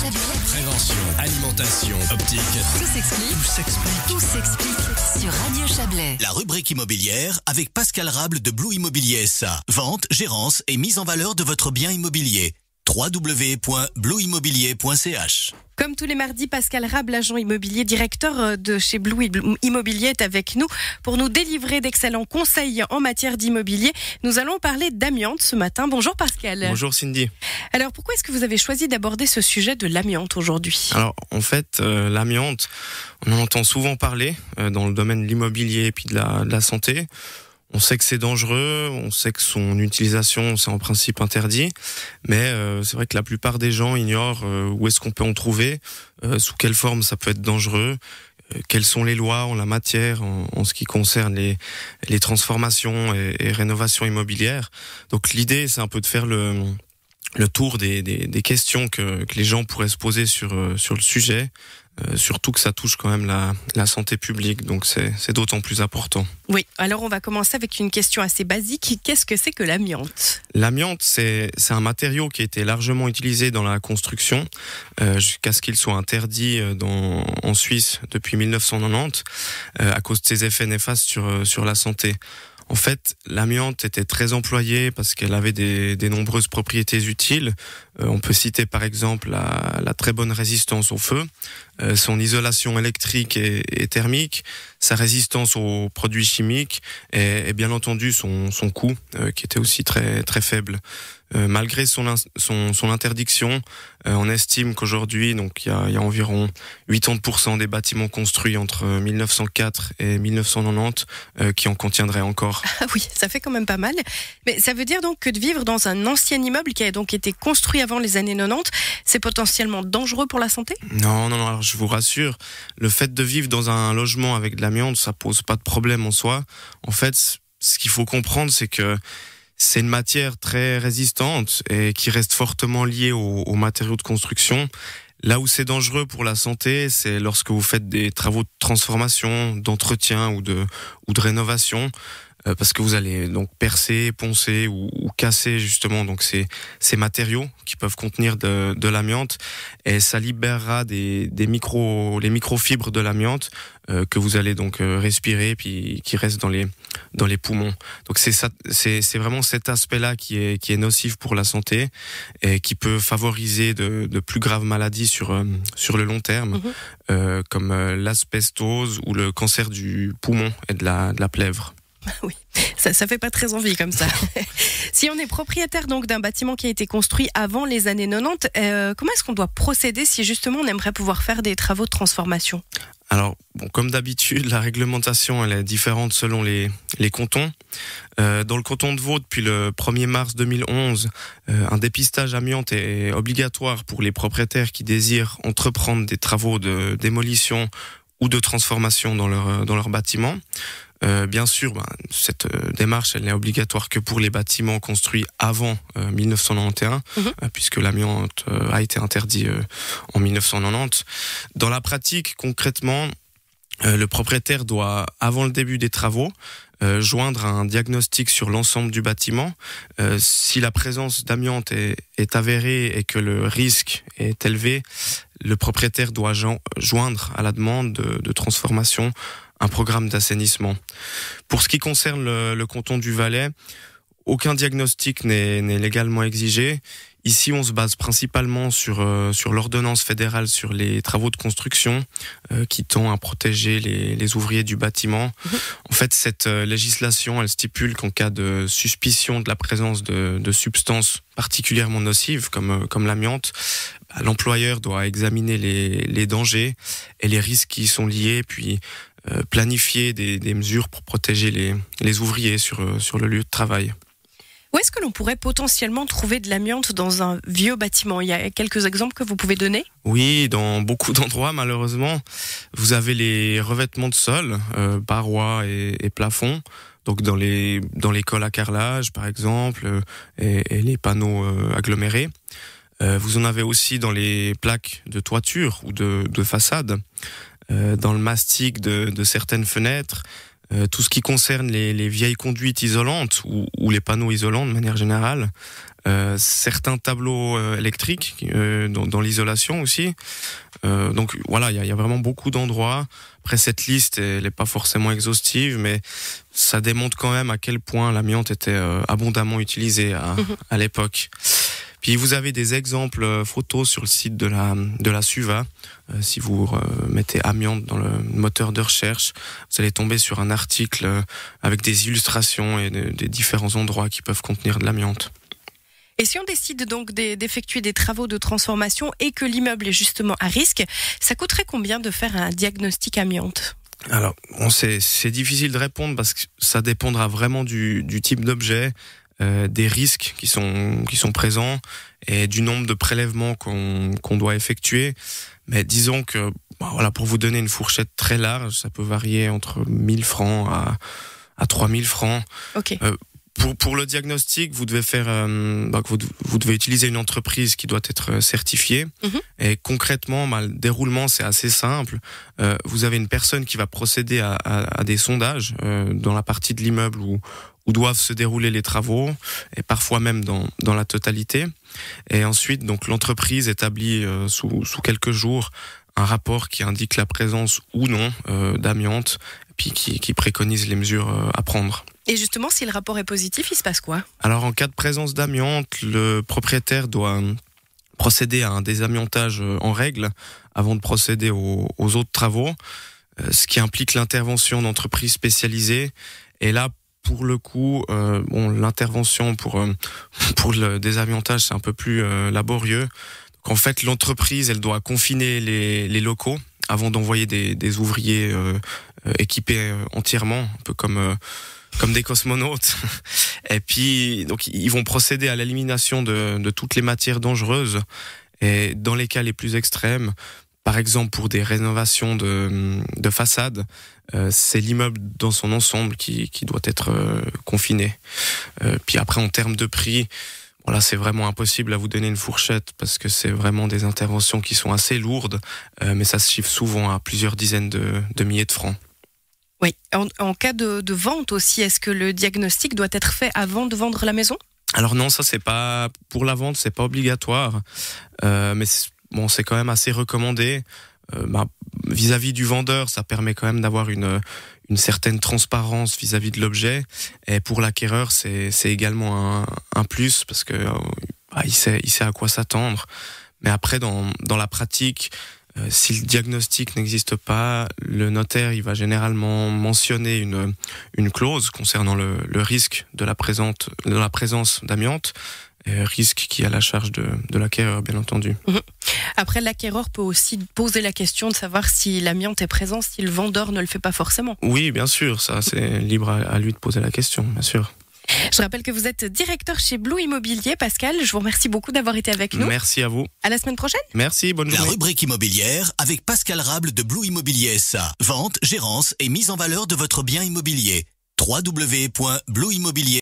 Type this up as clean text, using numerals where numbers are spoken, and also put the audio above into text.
Chablais. Prévention, alimentation, optique. Tout s'explique sur Radio Chablais. La rubrique immobilière avec Pascal Rable de Blue Immobilier SA. Vente, gérance et mise en valeur de votre bien immobilier. www.blueimmobilier.ch. Comme tous les mardis, Pascal Rable, agent immobilier, directeur de chez Blue Immobilier, est avec nous pour nous délivrer d'excellents conseils en matière d'immobilier. Nous allons parler d'amiante ce matin. Bonjour Pascal. Bonjour Cindy. Alors pourquoi est-ce que vous avez choisi d'aborder ce sujet de l'amiante aujourd'hui ? Alors en fait, l'amiante, on en entend souvent parler dans le domaine de l'immobilier et puis de la santé. On sait que c'est dangereux, on sait que son utilisation, c'est en principe interdit, mais c'est vrai que la plupart des gens ignorent où est-ce qu'on peut en trouver, sous quelle forme ça peut être dangereux, quelles sont les lois en la matière en ce qui concerne les transformations et rénovations immobilières. Donc l'idée, c'est un peu de faire le tour des questions que les gens pourraient se poser sur le sujet. Surtout que ça touche quand même la santé publique, donc c'est d'autant plus important. Oui, alors on va commencer avec une question assez basique. Qu'est-ce que c'est que l'amiante ? L'amiante, c'est un matériau qui a été largement utilisé dans la construction, jusqu'à ce qu'il soit interdit en Suisse depuis 1990, à cause de ses effets néfastes sur la santé. En fait, l'amiante était très employée parce qu'elle avait des nombreuses propriétés utiles. On peut citer par exemple la très bonne résistance au feu, son isolation électrique et thermique, sa résistance aux produits chimiques et bien entendu son coût qui était aussi très très faible. Malgré son interdiction, on estime qu'aujourd'hui, donc il y a environ 80% des bâtiments construits entre 1904 et 1990 qui en contiendraient encore. Ah oui, ça fait quand même pas mal. Mais ça veut dire donc que de vivre dans un ancien immeuble qui a donc été construit avant les années 90, c'est potentiellement dangereux pour la santé ? Non, alors je vous rassure, le fait de vivre dans un logement avec de l'amiante, ça pose pas de problème en soi. En fait, ce qu'il faut comprendre, c'est que c'est une matière très résistante et qui reste fortement liée aux matériaux de construction. Là où c'est dangereux pour la santé, c'est lorsque vous faites des travaux de transformation, d'entretien ou de rénovation, parce que vous allez donc percer, poncer ou casser justement donc ces matériaux qui peuvent contenir de l'amiante, et ça libérera les microfibres de l'amiante que vous allez donc respirer puis qui restent dans les poumons. Donc c'est vraiment cet aspect-là qui est nocif pour la santé et qui peut favoriser de plus graves maladies sur le long terme, comme l'asbestose ou le cancer du poumon et de la plèvre. Oui, ça fait pas très envie comme ça. Si on est propriétaire donc d'un bâtiment qui a été construit avant les années 90, comment est-ce qu'on doit procéder si justement on aimerait pouvoir faire des travaux de transformation ? Alors, comme d'habitude, la réglementation elle est différente selon les cantons. Dans le canton de Vaud, depuis le 1er mars 2011, un dépistage amiante est obligatoire pour les propriétaires qui désirent entreprendre des travaux de démolition ou de transformation dans leur bâtiment. Bien sûr, cette démarche, elle n'est obligatoire que pour les bâtiments construits avant 1991, puisque l'amiante a été interdit en 1990. Dans la pratique, concrètement, le propriétaire doit, avant le début des travaux, joindre un diagnostic sur l'ensemble du bâtiment. Si la présence d'amiante est avérée et que le risque est élevé, le propriétaire doit joindre à la demande de transformation un programme d'assainissement. Pour ce qui concerne le canton du Valais, aucun diagnostic n'est légalement exigé. Ici, on se base principalement sur l'ordonnance fédérale sur les travaux de construction qui tend à protéger les ouvriers du bâtiment. En fait, cette législation, elle stipule qu'en cas de suspicion de la présence de substances particulièrement nocives comme l'amiante, l'employeur doit examiner les dangers et les risques qui y sont liés, puis planifier des mesures pour protéger les ouvriers sur le lieu de travail. Où est-ce que l'on pourrait potentiellement trouver de l'amiante dans un vieux bâtiment ? Il y a quelques exemples que vous pouvez donner ? Oui, dans beaucoup d'endroits, malheureusement. Vous avez les revêtements de sol, parois et plafonds. Donc dans les cols à carrelage, par exemple, et les panneaux agglomérés. Vous en avez aussi dans les plaques de toiture ou de façade, dans le mastic de certaines fenêtres, tout ce qui concerne les vieilles conduites isolantes ou les panneaux isolants de manière générale, certains tableaux électriques dans l'isolation aussi. Donc voilà, il y a vraiment beaucoup d'endroits. Après, cette liste, elle n'est pas forcément exhaustive, mais ça démontre quand même à quel point l'amiante était abondamment utilisée à l'époque. Puis vous avez des exemples photos sur le site de la SUVA. Si vous mettez amiante dans le moteur de recherche, vous allez tomber sur un article avec des illustrations et des différents endroits qui peuvent contenir de l'amiante. Et si on décide donc d'effectuer des travaux de transformation et que l'immeuble est justement à risque, ça coûterait combien de faire un diagnostic amiante ? Alors, c'est difficile de répondre parce que ça dépendra vraiment du type d'objet, des risques qui sont présents et du nombre de prélèvements qu'on doit effectuer. Mais disons que, voilà, pour vous donner une fourchette très large, ça peut varier entre 1 000 francs à 3 000 francs. Ok. Pour le diagnostic, vous devez faire, vous devez utiliser une entreprise qui doit être certifiée. Et concrètement, le déroulement c'est assez simple. Vous avez une personne qui va procéder à des sondages dans la partie de l'immeuble où doivent se dérouler les travaux, et parfois même dans la totalité. Et ensuite, donc l'entreprise établit sous quelques jours un rapport qui indique la présence ou non d'amiante, puis qui préconise les mesures à prendre. Et justement, si le rapport est positif, il se passe quoi ? Alors, en cas de présence d'amiante, le propriétaire doit procéder à un désamiantage en règle avant de procéder aux autres travaux, ce qui implique l'intervention d'entreprises spécialisées. Et là, pour le coup, l'intervention pour le désamiantage, c'est un peu plus laborieux. Donc, en fait, l'entreprise, elle doit confiner les locaux avant d'envoyer des ouvriers équipés entièrement, un peu comme des cosmonautes. Et puis, donc, ils vont procéder à l'élimination de toutes les matières dangereuses. Et dans les cas les plus extrêmes, par exemple pour des rénovations de façade, c'est l'immeuble dans son ensemble qui doit être confiné. Puis après, en termes de prix, voilà, c'est vraiment impossible à vous donner une fourchette parce que c'est vraiment des interventions qui sont assez lourdes, mais ça se chiffre souvent à plusieurs dizaines de milliers de francs. Oui. En cas de vente aussi, est-ce que le diagnostic doit être fait avant de vendre la maison ? Alors non, ça c'est pas pour la vente, c'est pas obligatoire, mais c'est quand même assez recommandé. Vis-à-vis du vendeur, ça permet quand même d'avoir une certaine transparence vis-à-vis de l'objet. Et pour l'acquéreur, c'est également un plus parce que il sait à quoi s'attendre. Mais après, dans la pratique, si le diagnostic n'existe pas, le notaire il va généralement mentionner une clause concernant le risque de la présence d'amiante, risque qui est à la charge de l'acquéreur, bien entendu. Après, l'acquéreur peut aussi poser la question de savoir si l'amiante est présent, si le vendeur ne le fait pas forcément. Oui, bien sûr, ça c'est libre à lui de poser la question, bien sûr. Je rappelle que vous êtes directeur chez Blue Immobilier, Pascal. Je vous remercie beaucoup d'avoir été avec nous. Merci à vous. À la semaine prochaine. Merci, bonne journée. La rubrique immobilière avec Pascal Rable de Blue Immobilier SA. Vente, gérance et mise en valeur de votre bien immobilier. www.blueimmobilier.